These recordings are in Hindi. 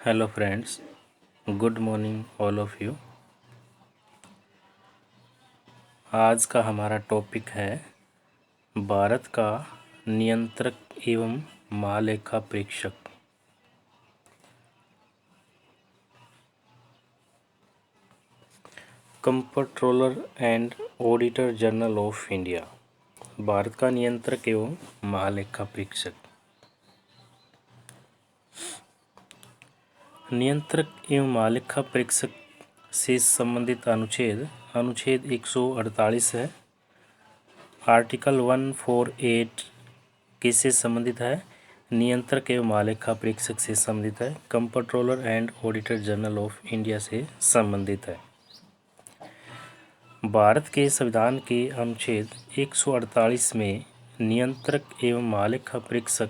Hello friends, good morning all of you. आज का हमारा टॉपिक है भारत का नियंत्रक एवं महालेखा परीक्षक। Comptroller and auditor general of India, Bharat का नियंत्रक एवं महालेखा परीक्षक। नियंत्रक एवं महालेखा परीक्षक से संबंधित अनुच्छेद 148 है। आर्टिकल 148 किससे संबंधित है? नियंत्रक एवं महालेखा परीक्षक से संबंधित है। Comptroller and auditor general of India से संबंधित है। भारत के संविधान के अनुच्छेद 148 में नियंत्रक एवं महालेखा परीक्षक,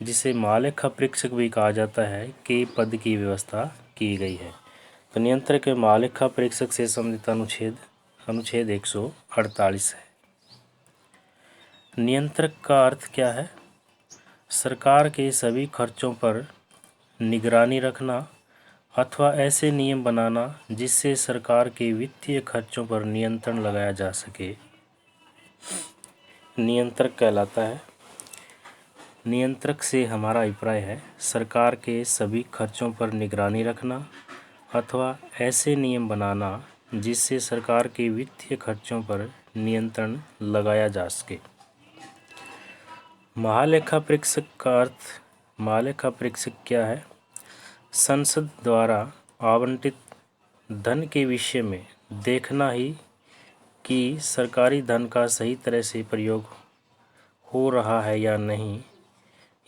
जिसे महालेखा परीक्षक भी कहा जाता है, के पद की व्यवस्था की गई है। तो नियंत्रक एवं महालेखा परीक्षक से संबंधित अनुच्छेद 148 है। नियंत्रक का अर्थ क्या है? सरकार के सभी खर्चों पर निगरानी रखना अथवा ऐसे नियम बनाना जिससे सरकार के वित्तीय खर्चों पर नियंत्रण लगाया जा सके, नियंत्रक कहलाता है। नियंत्रक से हमारा अभिप्राय है सरकार के सभी खर्चों पर निगरानी रखना अथवा ऐसे नियम बनाना जिससे सरकार के वित्तीय खर्चों पर नियंत्रण लगाया जा सके। महालेखा परीक्षक का अर्थ, महालेखा परीक्षक क्या है? संसद द्वारा आवंटित धन के विषय में देखना ही कि सरकारी धन का सही तरह से प्रयोग हो रहा है या नहीं,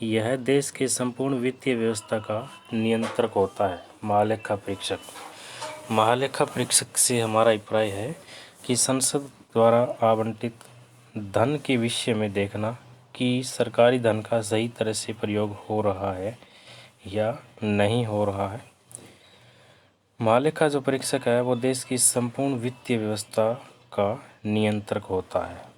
यह देश के संपूर्ण वित्तीय व्यवस्था का नियंत्रक होता है महालेखा परीक्षक। महालेखा परीक्षक से हमारा अभिप्राय है कि संसद द्वारा आवंटित धन के विषय में देखना कि सरकारी धन का सही तरह से प्रयोग हो रहा है या नहीं हो रहा है। महालेखा जो परीक्षक है वो देश की संपूर्ण वित्तीय व्यवस्था का नियंत्रक होता है।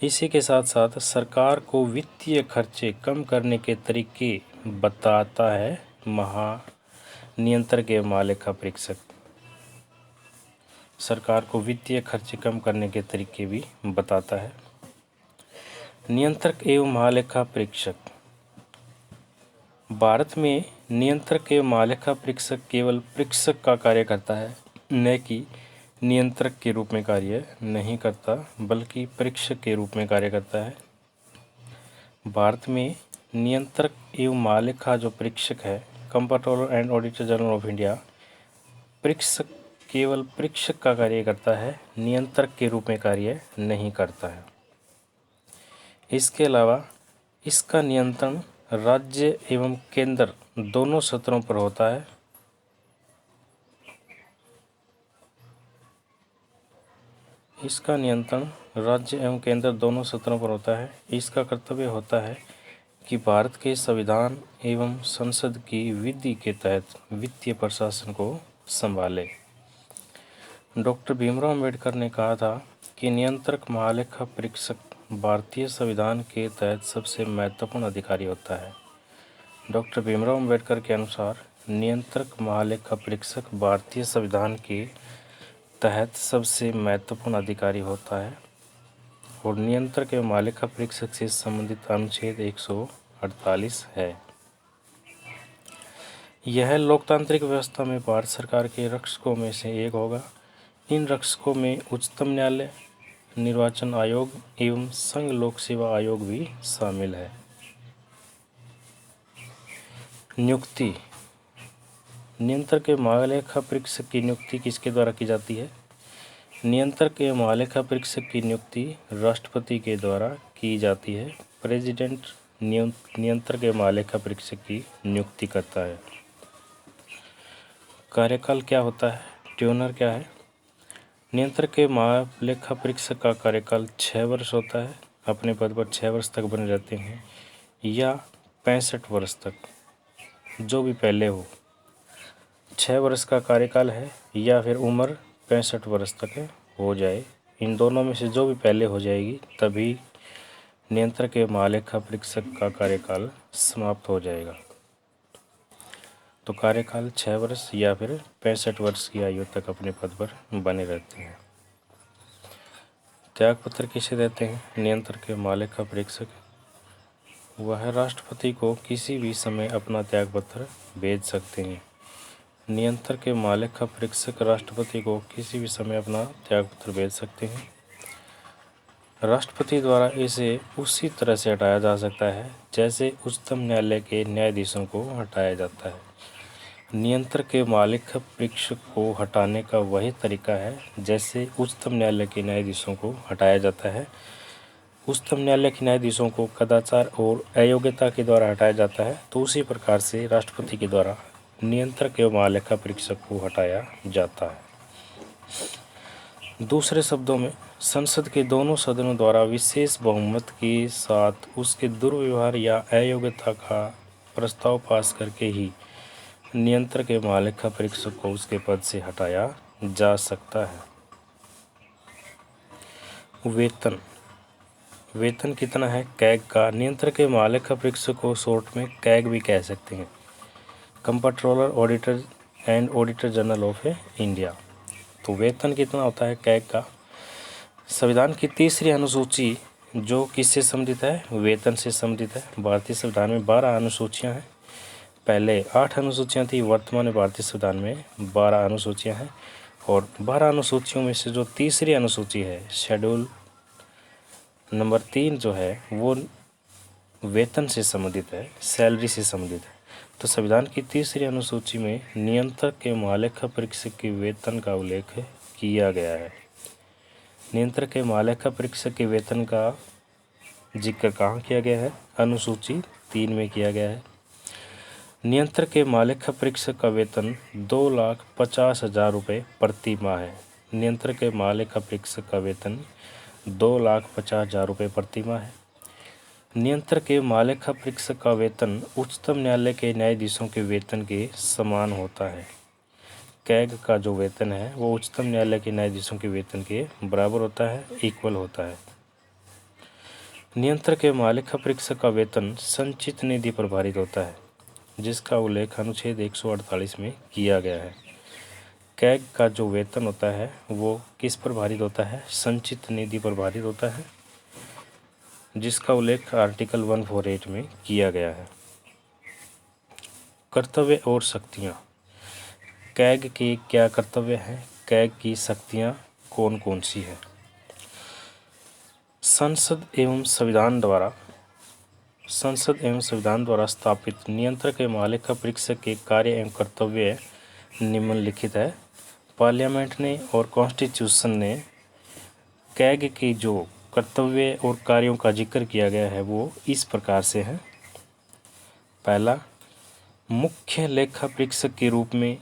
इसी के साथ साथ सरकार को वित्तीय खर्चे कम करने के तरीके बताता है नियंत्रक एवं महालेखा परीक्षक। सरकार को वित्तीय खर्चे कम करने के तरीके भी बताता है। नियंत्रक एवं महालेखा परीक्षक, भारत में नियंत्रक एवं महालेखा परीक्षक केवल परीक्षक का कार्य करता है, न कि नियंत्रक के रूप में कार्य नहीं करता, बल्कि परीक्षक के रूप में कार्य करता है। भारत में नियंत्रक एवं महालेखा जो परीक्षक है, comptroller and auditor general of India, परीक्षक केवल परीक्षक का कार्य करता है, नियंत्रक के रूप में कार्य नहीं करता है। इसके अलावा इसका नियंत्रण राज्य एवं केंद्र दोनों स्तरों पर होता है। इसका नियंत्रण राज्य एवं केंद्र दोनों स्तरों पर होता है। इसका कर्तव्य होता है कि भारत के संविधान एवं संसद की विधि के तहत वित्तीय प्रशासन को संभाले। डॉक्टर भीमराव अम्बेडकर ने कहा था कि नियंत्रक महालेखा परीक्षक भारतीय संविधान के तहत सबसे महत्वपूर्ण अधिकारी होता है। डॉक्टर भीमराव अम्बेडकर के अनुसार नियंत्रक महालेखा परीक्षक भारतीय संविधान के तहत सबसे महत्वपूर्ण अधिकारी होता है और नियंत्रक एवं महालेखा परीक्षक से संबंधित अनुच्छेद 148 है। यह लोकतांत्रिक व्यवस्था में भारत सरकार के रक्षकों में से एक होगा। इन रक्षकों में उच्चतम न्यायालय, निर्वाचन आयोग एवं संघ लोक सेवा आयोग भी शामिल है। नियुक्ति, नियंत्रक एवं महालेखा परीक्षक की नियुक्ति किसके द्वारा की जाती है? नियंत्रक एवं महालेखा परीक्षक की नियुक्ति राष्ट्रपति के द्वारा की जाती है। प्रेसिडेंट नियंत्रक एवं महालेखा परीक्षक की नियुक्ति करता है। कार्यकाल क्या होता है? ट्यूनर क्या है? नियंत्रक एवं महालेखा परीक्षक का कार्यकाल 6 वर्ष होता है। अपने पद पर 6 वर्ष तक बने रहते हैं या 65 वर्ष तक, जो भी पहले हो। 6 वर्ष का कार्यकाल है या फिर उम्र 65 वर्ष तक हो जाए, इन दोनों में से जो भी पहले हो जाएगी तभी नियंत्रक एवं महालेखा परीक्षक का कार्यकाल समाप्त हो जाएगा। तो कार्यकाल 6 वर्ष या फिर 65 वर्ष की आयु तक अपने पद पर बने रहते हैं। त्यागपत्र किसे देते हैं? नियंत्रक एवं महालेखा परीक्षक वह राष्ट्रपति को किसी भी समय अपना त्यागपत्र भेज सकते हैं। नियंत्रक एवं महालेखा परीक्षक राष्ट्रपति को किसी भी समय अपना त्यागपत्र भेज सकते हैं। राष्ट्रपति द्वारा इसे उसी तरह से हटाया जा सकता है जैसे उच्चतम न्यायालय के न्यायाधीशों को हटाया जाता है। नियंत्रक के महालेखा परीक्षक को हटाने का वही तरीका है जैसे उच्चतम न्यायालय के न्यायाधीशों को हटाया जाता है। उच्चतम न्यायालय के न्यायाधीशों को कदाचार और अयोग्यता के द्वारा हटाया जाता है, तो उसी प्रकार से राष्ट्रपति के द्वारा नियंत्रक एवं महालेखा परीक्षक को हटाया जाता है। दूसरे शब्दों में, संसद के दोनों सदनों द्वारा विशेष बहुमत के साथ उसके दुर्व्यवहार या अयोग्यता का प्रस्ताव पास करके ही नियंत्रक एवं महालेखा परीक्षक को उसके पद से हटाया जा सकता है। वेतन कितना है? कैग का। नियंत्रक एवं महालेखा परीक्षक को शॉर्ट में कैग भी कह सकते हैं, comptroller auditor and auditor general of India. तो वेतन कितना होता है कैग का? संविधान की 3री अनुसूची जो किससे संबंधित है? वेतन से संबंधित है। भारतीय संविधान में 12 अनुसूचियां हैं। पहले 8 अनुसूचियां थी, वर्तमान में भारतीय संविधान में 12 अनुसूचियां हैं। और 12 अनुसूचियों में से जो 3री अनुसूची है, शेड्यूल नंबर 3 जो है वो वेतन से संबंधित है, सैलरी से संबंधित है। तो संविधान की 3री अनुसूची में नियंत्रक के महालेखा परीक्षक के वेतन का उल्लेख किया गया है। नियंत्रक के महालेखा परीक्षक के वेतन का जिक्र कहाँ किया गया है? अनुसूची 3 में किया गया है। नियंत्रक के महालेखा परीक्षक का वेतन 2,50,000 रुपये प्रति माह है। नियंत्रक के महालेखा परीक्षक का वेतन 2,50,000 रुपये प्रति माह है। नियंत्रक के महालेखा परीक्षक का वेतन उच्चतम न्यायालय के न्यायाधीशों के वेतन के समान होता है। कैग का जो वेतन है वो उच्चतम न्यायालय के न्यायाधीशों के वेतन के बराबर होता है, इक्वल होता है। नियंत्रक के महालेखा परीक्षक का वेतन संचित निधि पर भारित होता है, जिसका उल्लेख अनुच्छेद 148 में किया गया है। कैग का जो वेतन होता है वो किस पर भारित होता है? संचित निधि पर भारित होता है, जिसका उल्लेख आर्टिकल 148 में किया गया है। कर्तव्य और शक्तियाँ। कैग के क्या कर्तव्य हैं? कैग की शक्तियाँ कौन कौन सी हैं? संसद एवं संविधान द्वारा स्थापित नियंत्रक एवं महालेखा परीक्षक के कार्य एवं कर्तव्य निम्नलिखित है। पार्लियामेंट ने और कॉन्स्टिट्यूशन ने कैग के जो कर्तव्य और कार्यों का जिक्र किया गया है वो इस प्रकार से है। पहला, मुख्य लेखा परीक्षक के रूप में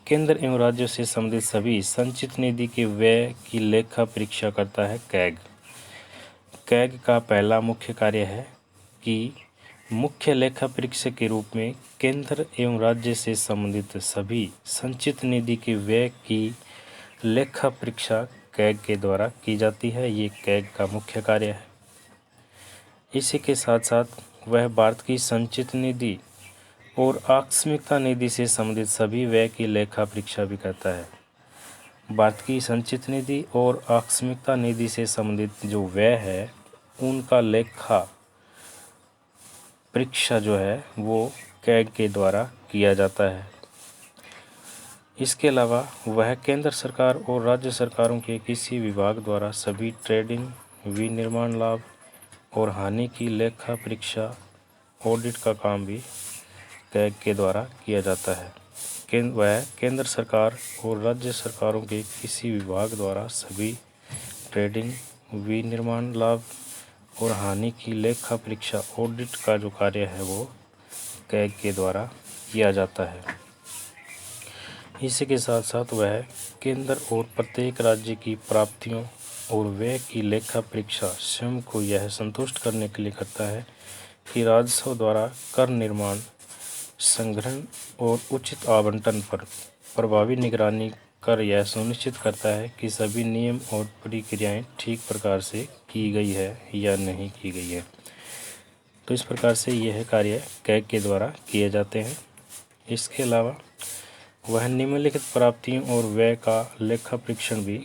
केंद्र एवं राज्यों से संबंधित सभी संचित निधि के व्यय की लेखा परीक्षा करता है कैग। कैग का पहला मुख्य कार्य है कि मुख्य लेखा परीक्षक के रूप में केंद्र एवं राज्य से संबंधित सभी संचित निधि के व्यय की लेखा परीक्षा कैग के द्वारा की जाती है। ये कैग का मुख्य कार्य है। इसी के साथ साथ वह भारत की संचित निधि और आकस्मिकता निधि से संबंधित सभी व्यय की लेखा परीक्षा भी करता है। भारत की संचित निधि और आकस्मिकता निधि से संबंधित जो व्यय है उनका लेखा परीक्षा जो है वो कैग के द्वारा किया जाता है। इसके अलावा वह केंद्र सरकार और राज्य सरकारों के किसी विभाग द्वारा सभी ट्रेडिंग, विनिर्माण लाभ और हानि की लेखा परीक्षा, ऑडिट का काम भी कैग के द्वारा किया जाता है। वह केंद्र सरकार और राज्य सरकारों के किसी विभाग द्वारा सभी ट्रेडिंग, विनिर्माण लाभ और हानि की लेखा परीक्षा, ऑडिट का जो कार्य है वो कैग के द्वारा किया जाता है। इसी के साथ साथ वह केंद्र और प्रत्येक राज्य की प्राप्तियों और व्यय की लेखा परीक्षा स्वयं को यह संतुष्ट करने के लिए करता है कि राजस्व द्वारा कर निर्माण, संग्रहण और उचित आवंटन पर प्रभावी निगरानी कर यह सुनिश्चित करता है कि सभी नियम और प्रक्रियाएं ठीक प्रकार से की गई है या नहीं की गई है। तो इस प्रकार से यह कार्य कैग के द्वारा किए जाते हैं। इसके अलावा वह निम्नलिखित प्राप्तियों और व्यय का लेखा परीक्षण भी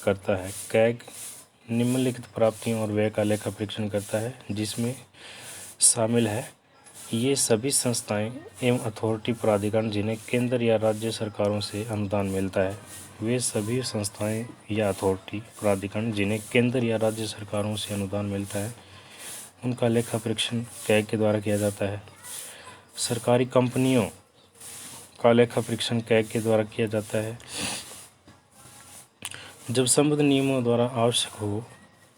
करता है। कैग निम्नलिखित प्राप्तियों और व्यय का लेखा परीक्षण करता है, जिसमें शामिल है ये सभी संस्थाएं एवं अथॉरिटी प्राधिकरण जिन्हें केंद्र या राज्य सरकारों से अनुदान मिलता है। वे सभी संस्थाएं या अथॉरिटी प्राधिकरण जिन्हें केंद्र या राज्य सरकारों से अनुदान मिलता है, उनका लेखा परीक्षण कैग के द्वारा किया जाता है। सरकारी कंपनियों का लेखा परीक्षण कैग के द्वारा किया जाता है। जब संबद्ध नियमों द्वारा आवश्यक हो,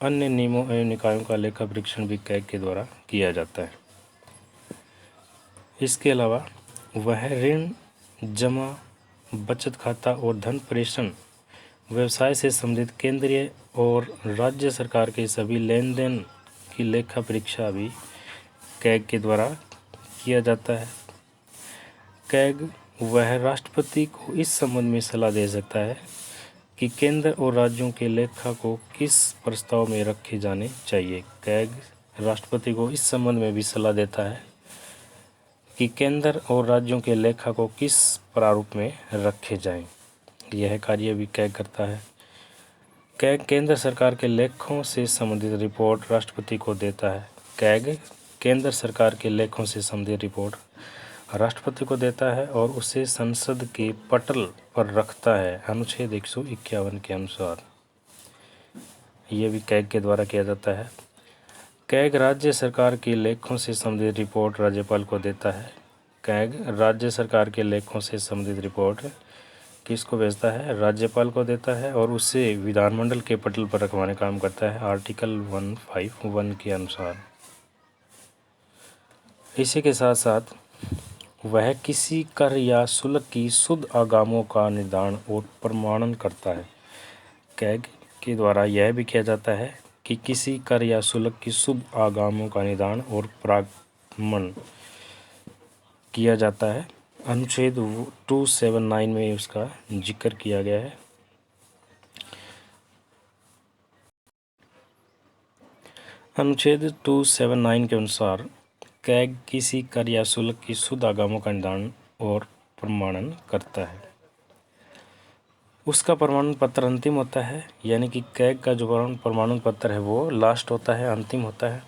अन्य नियमों एवं निकायों का लेखा परीक्षण भी कैग के द्वारा किया जाता है। इसके अलावा वह ऋण, जमा, बचत खाता और धन प्रेषण व्यवसाय से संबंधित केंद्रीय और राज्य सरकार के सभी लेन देन की लेखा परीक्षा भी कैग के द्वारा किया जाता है। कैग वह राष्ट्रपति को इस संबंध में सलाह दे सकता है कि केंद्र और राज्यों के लेखा को किस प्रस्ताव में रखे जाने चाहिए। कैग राष्ट्रपति को इस संबंध में भी सलाह देता है कि केंद्र और राज्यों के लेखा को किस प्रारूप में रखे जाएं। यह कार्य भी कैग करता है। कैग केंद्र सरकार के लेखों से संबंधित रिपोर्ट राष्ट्रपति को देता है। कैग केंद्र सरकार के लेखों से संबंधित रिपोर्ट राष्ट्रपति को देता है और उसे संसद के पटल पर रखता है, अनुच्छेद 151 के अनुसार। यह भी कैग के द्वारा किया जाता है। कैग राज्य सरकार के लेखों से संबंधित रिपोर्ट राज्यपाल को देता है। कैग राज्य सरकार के लेखों से संबंधित रिपोर्ट किसको भेजता है? राज्यपाल को देता है और उसे विधानमंडल के पटल पर रखवाने का काम करता है, आर्टिकल 151 के अनुसार। इसी के साथ साथ वह किसी कर या शुल्क की शुद्ध आगामों का निर्धारण और प्रमाणन करता है। कैग के द्वारा यह भी किया जाता है कि किसी कर या शुल्क की शुद्ध आगामों का निर्धारण और प्रमाणन किया जाता है। अनुच्छेद 279 में उसका जिक्र किया गया है। अनुच्छेद 279 के अनुसार कैग किसी कर या शुल्क की शुद्ध आगामों का निर्धारण और प्रमाणन करता है। उसका प्रमाणन पत्र अंतिम होता है, यानी कि कैग का जो प्रमाणन पत्र है वो लास्ट होता है, अंतिम होता है।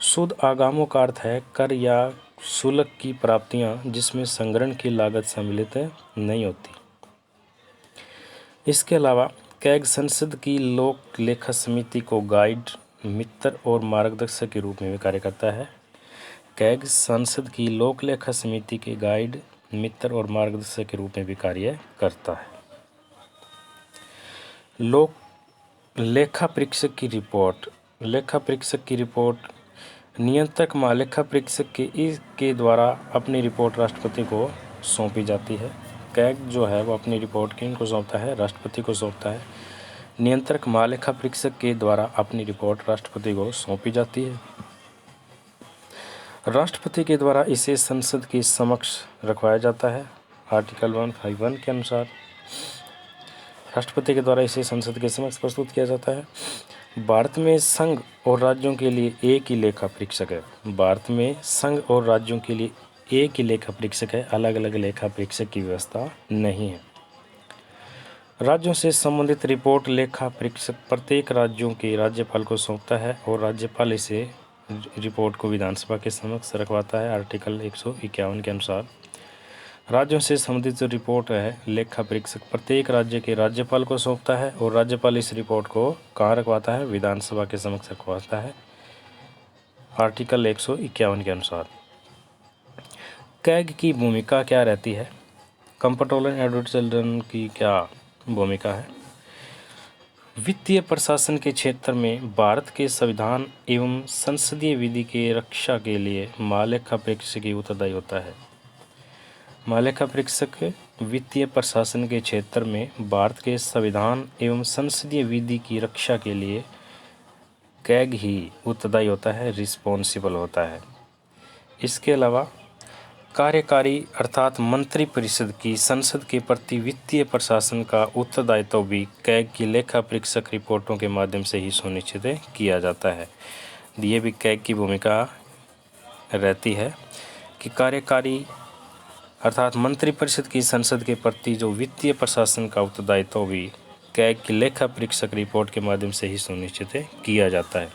शुद्ध आगामों का अर्थ है कर या शुल्क की प्राप्तियां जिसमें संग्रहण की लागत सम्मिलित नहीं होती। इसके अलावा कैग संसद की लोक लेखा समिति को गाइड, मित्र और मार्गदर्शक के रूप में भी कार्य करता है। कैग संसद की लोक लेखा समिति के गाइड, मित्र और मार्गदर्शक के रूप में भी कार्य करता है। लोक लेखा परीक्षक की रिपोर्ट। लेखा परीक्षक की रिपोर्ट नियंत्रक लेखा परीक्षक के द्वारा अपनी रिपोर्ट राष्ट्रपति को सौंपी जाती है। कैग जो है वो अपनी रिपोर्ट किनको सौंपता है? राष्ट्रपति को सौंपता है। नियंत्रक लेखा परीक्षक के द्वारा अपनी रिपोर्ट राष्ट्रपति को सौंपी जाती है। राष्ट्रपति के द्वारा इसे संसद के समक्ष रखवाया जाता है, आर्टिकल 151 के अनुसार। राष्ट्रपति के द्वारा इसे संसद के समक्ष प्रस्तुत किया जाता है। भारत में संघ और राज्यों के लिए एक ही लेखा परीक्षक है। भारत में संघ और राज्यों के लिए एक ही लेखा परीक्षक है, अलग अलग लेखा परीक्षक की व्यवस्था नहीं है। राज्यों से संबंधित रिपोर्ट लेखा परीक्षक प्रत्येक राज्यों के राज्यपाल को सौंपता है और राज्यपाल इसे रिपोर्ट को विधानसभा के समक्ष रखवाता है, आर्टिकल 151 के अनुसार। राज्यों से संबंधित जो रिपोर्ट है लेखा परीक्षक प्रत्येक राज्य के राज्यपाल को सौंपता है और राज्यपाल इस रिपोर्ट को कहाँ रखवाता है? विधानसभा के समक्ष रखवाता है, आर्टिकल 151 के अनुसार। कैग की भूमिका क्या रहती है? कंप्ट्रोलर एंड ऑडिटर जनरल की क्या भूमिका है? वित्तीय प्रशासन के क्षेत्र में भारत के संविधान एवं संसदीय विधि के रक्षा के लिए महालेखा परीक्षक ही उत्तरदायी होता है। महालेखा परीक्षक वित्तीय प्रशासन के क्षेत्र में भारत के संविधान एवं संसदीय विधि की रक्षा के लिए कैग ही उत्तरदायी होता है, रिस्पॉन्सिबल होता है। इसके अलावा कार्यकारी अर्थात मंत्रिपरिषद की संसद के प्रति वित्तीय प्रशासन का उत्तरदायित्व भी कैग की लेखा परीक्षक रिपोर्टों के माध्यम से ही सुनिश्चित किया जाता है। ये भी कैग की भूमिका रहती है कि कार्यकारी अर्थात मंत्रिपरिषद की संसद के प्रति जो वित्तीय प्रशासन का उत्तरदायित्व भी कैग की लेखा परीक्षक रिपोर्ट के माध्यम से ही सुनिश्चित किया जाता है।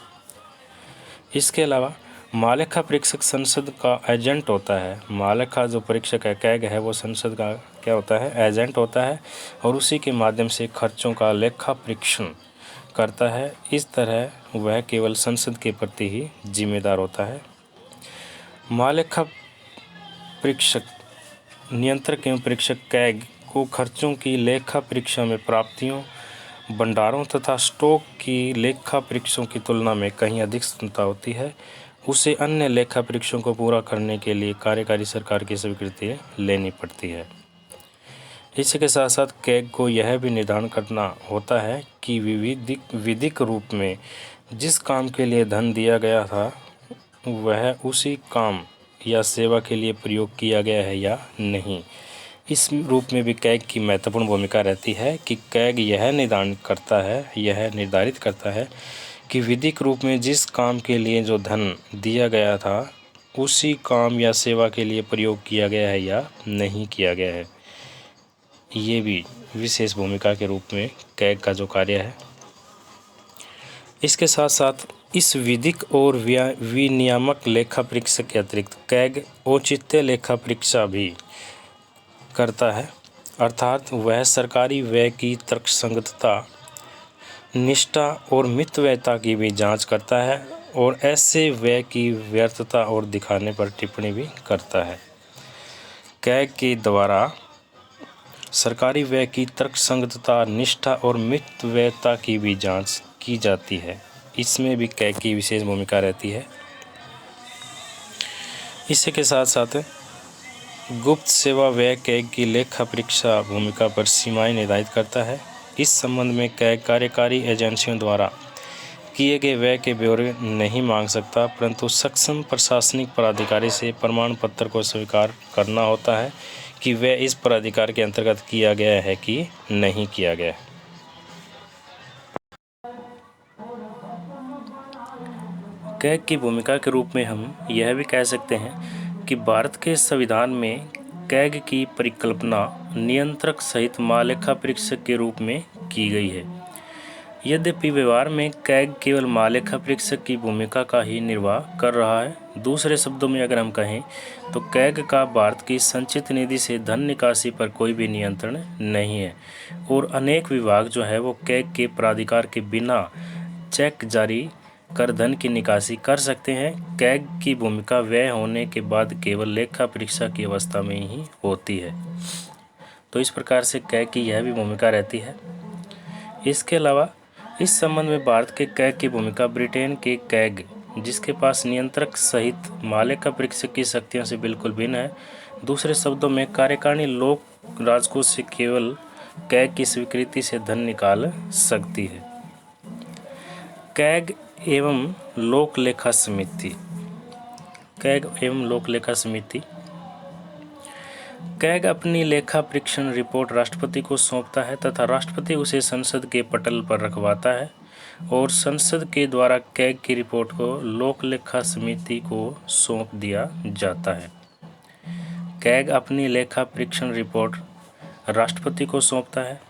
इसके अलावा महालेखा परीक्षक संसद का एजेंट होता है। महालेखा जो परीक्षक है कैग है वो संसद का क्या होता है, एजेंट होता है और उसी के माध्यम से खर्चों का लेखा परीक्षण करता है। इस तरह वह केवल संसद के प्रति ही जिम्मेदार होता है। महालेखा परीक्षक नियंत्रक एवं परीक्षक कैग को खर्चों की लेखा परीक्षा में प्राप्तियों, भंडारों तथा स्टॉक की लेखा परीक्षों की तुलना में कहीं अधिक स्वतंत्रता होती है। उसे अन्य लेखा परीक्षों को पूरा करने के लिए कार्यकारी सरकार की स्वीकृति लेनी पड़ती है। इसी के साथ साथ कैग को यह भी निर्धारण करना होता है कि विधिक रूप में जिस काम के लिए धन दिया गया था वह उसी काम या सेवा के लिए प्रयोग किया गया है या नहीं। इस रूप में भी कैग की महत्वपूर्ण भूमिका रहती है कि कैग यह निर्धारित करता है कि विधिक रूप में जिस काम के लिए जो धन दिया गया था उसी काम या सेवा के लिए प्रयोग किया गया है या नहीं किया गया है। ये भी विशेष भूमिका के रूप में कैग का जो कार्य है। इसके साथ साथ इस विधिक और विनियामक लेखा परीक्षक के अतिरिक्त कैग औचित्य लेखा परीक्षा भी करता है, अर्थात वह सरकारी व्यय की तर्कसंगतता, निष्ठा और मितव्ययता की भी जांच करता है और ऐसे व्यय की व्यर्थता और दिखाने पर टिप्पणी भी करता है। कैग के द्वारा सरकारी व्यय की तर्कसंगतता, निष्ठा और मितव्ययता की भी जांच की जाती है। इसमें भी कैग की विशेष भूमिका रहती है। इसी के साथ साथ गुप्त सेवा व्यय कैग की लेखा परीक्षा भूमिका पर सीमाएं निर्धारित करता है। इस संबंध में कैग कार्यकारी एजेंसियों द्वारा किए गए व्यय के ब्यौरे नहीं मांग सकता, परंतु सक्षम प्रशासनिक पदाधिकारी से प्रमाण पत्र को स्वीकार करना होता है कि वह इस प्राधिकार के अंतर्गत किया गया है कि नहीं किया गया है। कैग की भूमिका के रूप में हम यह भी कह सकते हैं कि भारत के संविधान में कैग की परिकल्पना नियंत्रक सहित महालेखा परीक्षक के रूप में की गई है। यद्यपि व्यवहार में कैग केवल महालेखा परीक्षक की भूमिका का ही निर्वाह कर रहा है। दूसरे शब्दों में अगर हम कहें तो कैग का भारत की संचित निधि से धन निकासी पर कोई भी नियंत्रण नहीं है और अनेक विभाग जो है वो कैग के प्राधिकार के बिना चेक जारी कर धन की निकासी कर सकते हैं। कैग की भूमिका व्यय होने के बाद केवल लेखा परीक्षा की अवस्था में ही होती है। तो इस प्रकार से कैग की यह भी भूमिका रहती है। इसके अलावा इस संबंध में भारत के कैग की भूमिका ब्रिटेन के कैग, जिसके पास नियंत्रक सहित महालेखा परीक्षक की शक्तियों से बिल्कुल भिन्न है। दूसरे शब्दों में कार्यकारिणी लोक राजकोष से केवल कैग की स्वीकृति से धन निकाल सकती है। कैग एवं लोक लेखा समिति। कैग एवं लोक लेखा समिति। कैग अपनी लेखा परीक्षण रिपोर्ट राष्ट्रपति को सौंपता है तथा राष्ट्रपति उसे संसद के पटल पर रखवाता है और संसद के द्वारा कैग की रिपोर्ट को लोक लेखा समिति को सौंप दिया जाता है। कैग अपनी लेखा परीक्षण रिपोर्ट राष्ट्रपति को सौंपता है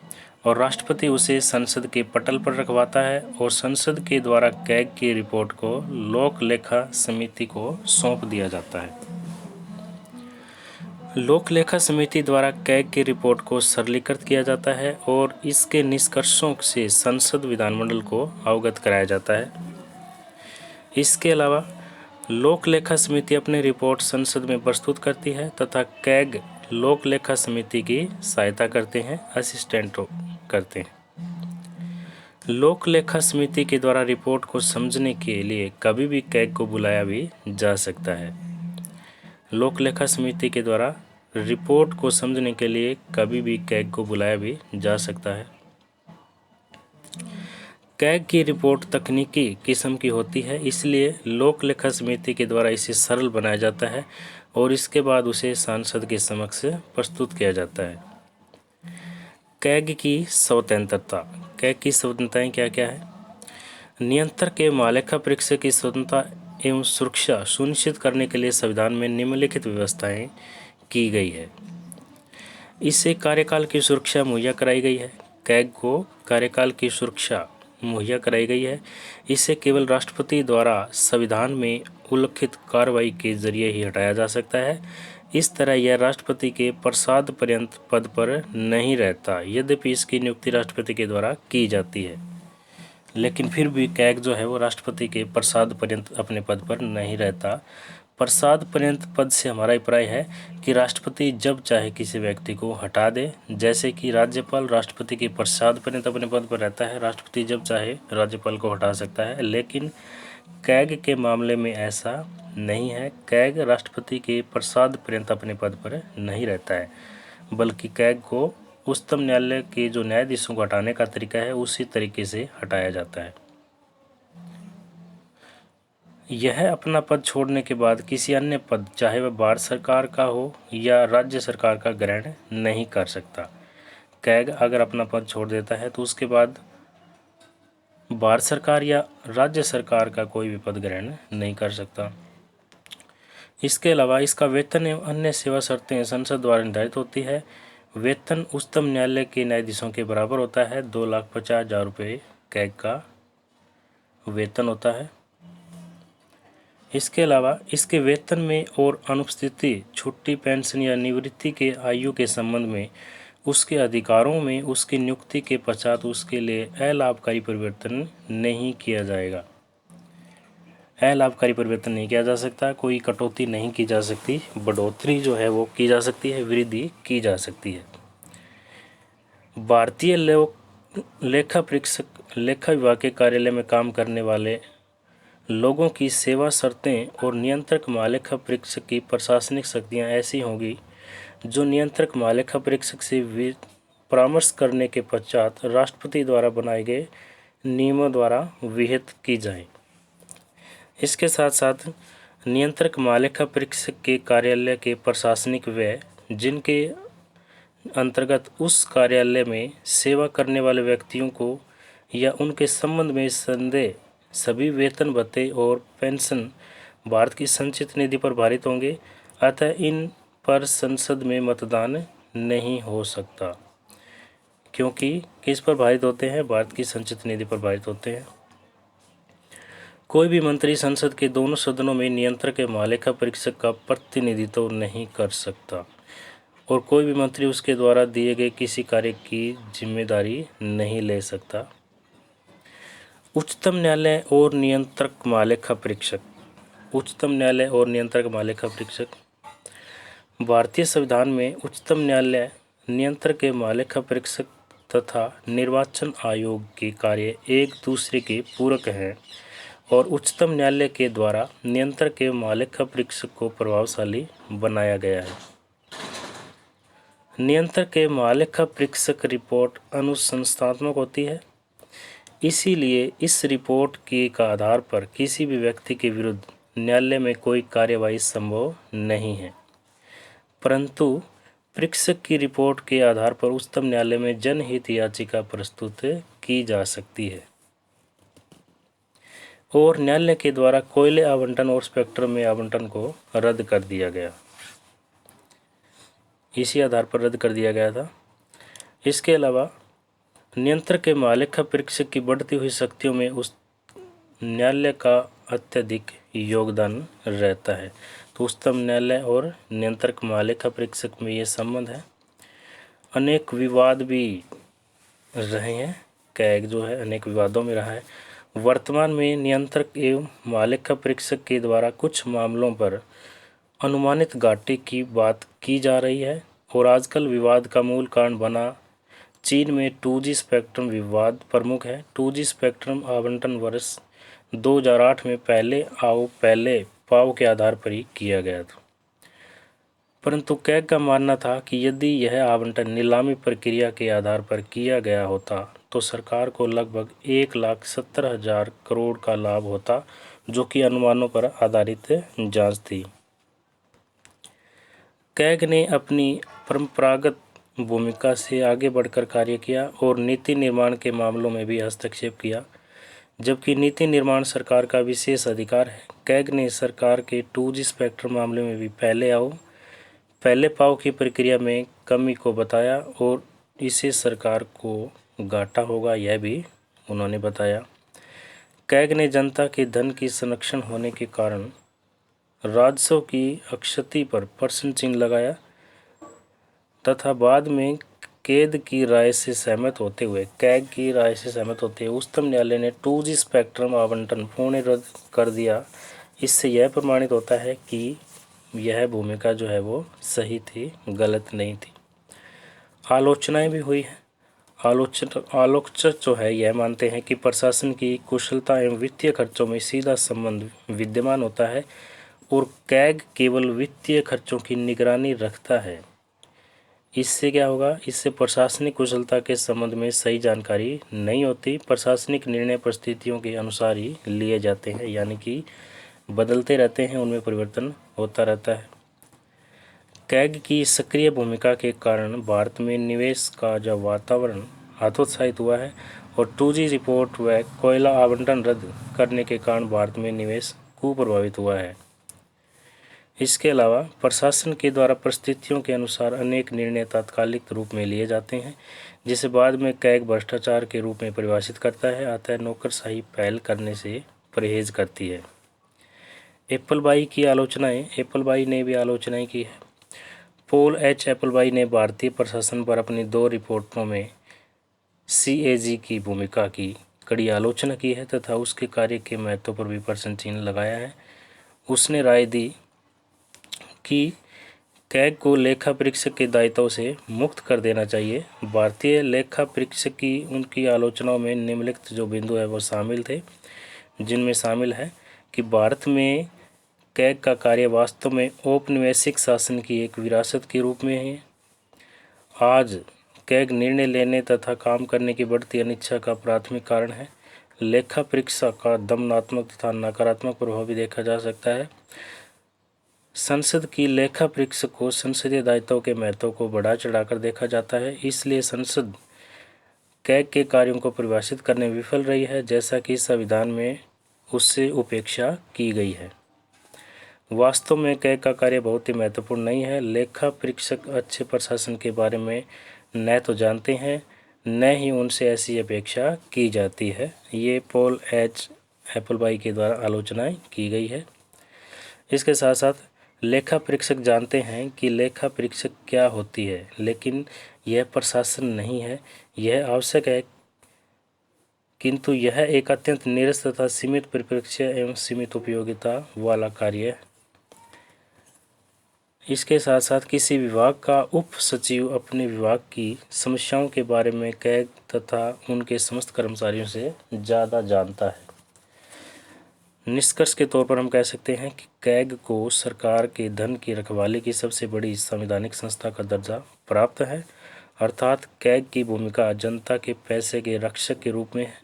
और राष्ट्रपति उसे संसद के पटल पर रखवाता है और संसद के द्वारा कैग की रिपोर्ट को लोक लेखा समिति को सौंप दिया जाता है। लोक लेखा समिति द्वारा कैग की रिपोर्ट को सरलीकृत किया जाता है और इसके निष्कर्षों से संसद विधानमंडल को अवगत कराया जाता है। इसके अलावा लोक लेखा समिति अपनी रिपोर्ट संसद में प्रस्तुत करती है तथा कैग लोक लेखा समिति की सहायता करते हैं, असिस्टेंट करते हैं। लोक लेखा समिति के द्वारा रिपोर्ट को समझने के लिए कभी भी कैग को बुलाया भी जा सकता है। लोक लेखा समिति के द्वारा रिपोर्ट को समझने के लिए कभी भी कैग को बुलाया भी जा सकता है। कैग की रिपोर्ट तकनीकी किस्म की होती है, इसलिए लोक लेखा समिति के द्वारा इसे सरल बनाया जाता है और इसके बाद उसे सांसद के समक्ष प्रस्तुत किया जाता है। कैग की स्वतंत्रता। कैग की स्वतंत्रताएं क्या क्या है? नियंत्रक एवं महालेखा परीक्षक की स्वतंत्रता एवं सुरक्षा सुनिश्चित करने के लिए संविधान में निम्नलिखित व्यवस्थाएं की गई है। इससे कार्यकाल की सुरक्षा मुहैया कराई गई है। कैग को कार्यकाल की सुरक्षा मुहैया कराई गई है। इसे केवल राष्ट्रपति द्वारा संविधान में उल्लिखित कार्रवाई के जरिए ही हटाया जा सकता है। इस तरह यह राष्ट्रपति के प्रसाद पर्यंत पद पर नहीं रहता, यद्यपि इसकी नियुक्ति राष्ट्रपति के द्वारा की जाती है, लेकिन फिर भी कैग जो है वो राष्ट्रपति के प्रसाद पर्यंत अपने पद पर नहीं रहता। प्रसाद पर्यंत पद से हमारा अभिप्राय है कि राष्ट्रपति जब चाहे किसी व्यक्ति को हटा दे, जैसे कि राज्यपाल राष्ट्रपति के प्रसाद पर्यंत अपने पद पर रहता है, राष्ट्रपति जब चाहे राज्यपाल को हटा सकता है, लेकिन कैग के मामले में ऐसा नहीं है। कैग राष्ट्रपति के प्रसाद पर्यंत अपने पद पर नहीं रहता है, बल्कि कैग को उच्चतम न्यायालय के जो न्यायाधीशों को हटाने का तरीका है उसी तरीके से हटाया जाता है। यह अपना पद छोड़ने के बाद किसी अन्य पद, चाहे वह भारत सरकार का हो या राज्य सरकार का, ग्रहण नहीं कर सकता। कैग अगर अपना पद छोड़ देता है तो उसके बाद भारत सरकार या राज्य सरकार का कोई भी पद ग्रहण नहीं कर सकता। इसके अलावा इसका वेतन एवं अन्य सेवा शर्तें संसद द्वारा निर्धारित होती है। वेतन उच्चतम न्यायालय के न्यायाधीशों के बराबर होता है। 2,50,000 रुपये कैग का वेतन होता है। इसके अलावा इसके वेतन में और अनुपस्थिति, छुट्टी, पेंशन या निवृत्ति के आयु के संबंध में, उसके अधिकारों में उसकी नियुक्ति के पश्चात उसके लिए अलाभकारी परिवर्तन नहीं किया जाएगा। अलाभकारी परिवर्तन नहीं किया जा सकता, कोई कटौती नहीं की जा सकती, बढ़ोतरी जो है वो की जा सकती है, वृद्धि की जा सकती है। भारतीय लेखा परीक्षक लेखा विभाग के कार्यालय में काम करने वाले लोगों की सेवा शर्तें और नियंत्रक महालेखा परीक्षक की प्रशासनिक शक्तियाँ ऐसी होंगी जो नियंत्रक महालेखा परीक्षक से परामर्श करने के पश्चात राष्ट्रपति द्वारा बनाए गए नियमों द्वारा विहित की जाएं। इसके साथ साथ नियंत्रक महालेखा परीक्षक के कार्यालय के प्रशासनिक व्यय, जिनके अंतर्गत उस कार्यालय में सेवा करने वाले व्यक्तियों को या उनके संबंध में संदेह, सभी वेतन भत्ते और पेंशन भारत की संचित निधि पर भारित होंगे। अतः इन पर संसद में मतदान नहीं हो सकता, क्योंकि किस पर भारित होते हैं? भारत की संचित निधि पर भारित होते हैं। कोई भी मंत्री संसद के दोनों सदनों में नियंत्रक के महालेखा परीक्षक का प्रतिनिधित्व नहीं कर सकता और कोई भी मंत्री उसके द्वारा दिए गए किसी कार्य की जिम्मेदारी नहीं ले सकता। उच्चतम न्यायालय और नियंत्रक महालेखा परीक्षक। उच्चतम न्यायालय और नियंत्रक महालेखा परीक्षक। भारतीय संविधान में उच्चतम न्यायालय, नियंत्रक के महालेखा परीक्षक तथा निर्वाचन आयोग के कार्य एक दूसरे के पूरक हैं और उच्चतम न्यायालय के द्वारा नियंत्रक के महालेखा परीक्षक को प्रभावशाली बनाया गया है। नियंत्रक के महालेखा परीक्षक रिपोर्ट अनुशंसात्मक होती है, इसीलिए इस रिपोर्ट के आधार पर किसी भी व्यक्ति के विरुद्ध न्यायालय में कोई कार्यवाही संभव नहीं है, परंतु परीक्षक की रिपोर्ट के आधार पर उच्चतम न्यायालय में जनहित याचिका प्रस्तुत की जा सकती है। और न्यायालय के द्वारा कोयले आवंटन और स्पेक्ट्रम में आवंटन को रद्द कर दिया गया, इसी आधार पर रद्द कर दिया गया था। इसके अलावा नियंत्रक के महालेखा परीक्षक की बढ़ती हुई शक्तियों में उस न्यायालय का अत्यधिक योगदान रहता है। तो उच्चतम न्यायालय और नियंत्रक महालेखा परीक्षक में ये संबंध है। अनेक विवाद भी रहे हैं, कैग जो है अनेक विवादों में रहा है। वर्तमान में नियंत्रक एवं महालेखा परीक्षक के द्वारा कुछ मामलों पर अनुमानित घाटे की बात की जा रही है और आजकल विवाद का मूल कारण बना चीन में 2G स्पेक्ट्रम विवाद प्रमुख है। 2G स्पेक्ट्रम आवंटन वर्ष 2008 में पहले आओ पहले पाओ के आधार पर ही किया गया था, परंतु कैग का मानना था कि यदि यह आवंटन नीलामी प्रक्रिया के आधार पर किया गया होता तो सरकार को लगभग 1,70,000 करोड़ का लाभ होता, जो कि अनुमानों पर आधारित जांच थी। कैग ने अपनी परंपरागत भूमिका से आगे बढ़कर कार्य किया और नीति निर्माण के मामलों में भी हस्तक्षेप किया। जबकि नीति निर्माण सरकार का विशेष अधिकार है, कैग ने सरकार के 2G स्पेक्ट्रम मामले में भी पहले पाव की प्रक्रिया में कमी को बताया और इसे सरकार को घाटा होगा, यह भी उन्होंने बताया। कैग ने जनता के धन की संरक्षण होने के कारण राजस्व की अक्षति पर प्रश्न चिन्ह लगाया तथा बाद में कैग की राय से सहमत होते हुए उच्चतम न्यायालय ने 2G स्पेक्ट्रम आवंटन पूर्ण रद्द कर दिया। इससे यह प्रमाणित होता है कि यह भूमिका जो है वो सही थी, गलत नहीं थी। आलोचनाएं भी हुई हैं। आलोचक जो है यह मानते हैं कि प्रशासन की कुशलता एवं वित्तीय खर्चों में सीधा संबंध विद्यमान होता है और कैग केवल वित्तीय खर्चों की निगरानी रखता है। इससे क्या होगा, इससे प्रशासनिक कुशलता के संबंध में सही जानकारी नहीं होती। प्रशासनिक निर्णय परिस्थितियों के अनुसार ही लिए जाते हैं, यानी कि बदलते रहते हैं, उनमें परिवर्तन होता रहता है। कैग की सक्रिय भूमिका के कारण भारत में निवेश का जो वातावरण हतोत्साहित हुआ है और 2G रिपोर्ट व कोयला आवंटन रद्द करने के कारण भारत में निवेश कुप्रभावित हुआ है। इसके अलावा प्रशासन के द्वारा परिस्थितियों के अनुसार अनेक निर्णय तात्कालिक रूप में लिए जाते हैं, जिसे बाद में कैग भ्रष्टाचार के रूप में परिभाषित करता है। अतः नौकरशाही पहल करने से परहेज करती है। एप्पलबाई की आलोचनाएं। एप्पलबाई ने भी आलोचनाएं की है। पॉल एच एप्पलबाई ने भारतीय प्रशासन पर अपनी 2 रिपोर्टों में CAG की भूमिका की कड़ी आलोचना की है तथा उसके कार्य के महत्व पर भी प्रश्न चिन्ह लगाया है। उसने राय दी कि कैग को लेखा परीक्षक के दायित्व से मुक्त कर देना चाहिए। भारतीय लेखा परीक्षक की उनकी आलोचनाओं में निम्नलिखित जो बिंदु है वो शामिल थे, जिनमें शामिल है कि भारत में कैग का कार्य वास्तव में औपनिवेशिक शासन की एक विरासत के रूप में है। आज कैग निर्णय लेने तथा काम करने की बढ़ती अनिच्छा का प्राथमिक कारण है। लेखा परीक्षा का दमनात्मक तथा नकारात्मक प्रभाव भी देखा जा सकता है। संसद की लेखा परीक्षक को संसदीय दायित्वों के महत्व को बढ़ा चढ़ाकर देखा जाता है, इसलिए संसद कैग के कार्यों को परिभाषित करने में विफल रही है, जैसा कि संविधान में उससे उपेक्षा की गई है। वास्तव में कैग का कार्य बहुत ही महत्वपूर्ण नहीं है। लेखा परीक्षक अच्छे प्रशासन के बारे में न तो जानते हैं, न ही उनसे ऐसी अपेक्षा की जाती है। ये पॉल एच एप्पलबाई के द्वारा आलोचनाएं की गई है। इसके साथ साथ लेखा परीक्षक जानते हैं कि लेखा परीक्षक क्या होती है, लेकिन यह प्रशासन नहीं है। यह आवश्यक है, किंतु यह एक अत्यंत नीरस तथा सीमित परिप्रेक्ष्य एवं सीमित उपयोगिता वाला कार्य है। इसके साथ साथ किसी विभाग का उप सचिव अपने विभाग की समस्याओं के बारे में कैग तथा उनके समस्त कर्मचारियों से ज़्यादा जानता है। निष्कर्ष के तौर पर हम कह सकते हैं कि कैग को सरकार के धन की रखवाली की सबसे बड़ी संवैधानिक संस्था का दर्जा प्राप्त है, अर्थात कैग की भूमिका जनता के पैसे के रक्षक के रूप में है।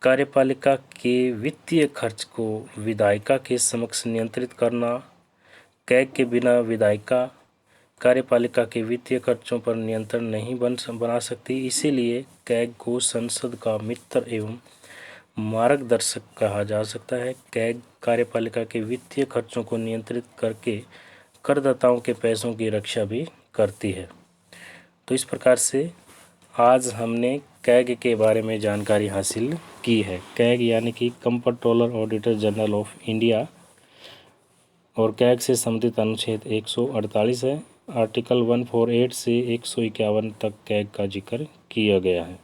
कार्यपालिका के वित्तीय खर्च को विधायिका के समक्ष नियंत्रित करना। कैग के बिना विधायिका कार्यपालिका के वित्तीय खर्चों पर नियंत्रण नहीं बना सकती, इसीलिए कैग को संसद का मित्र एवं मार्गदर्शक कहा जा सकता है। कैग कार्यपालिका के वित्तीय खर्चों को नियंत्रित करके करदाताओं के पैसों की रक्षा भी करती है। तो इस प्रकार से आज हमने कैग के बारे में जानकारी हासिल की है। कैग यानी कि comptroller auditor general of India, और कैग से संबंधित अनुच्छेद 148 है। आर्टिकल 148 से 151 तक कैग का जिक्र किया गया है।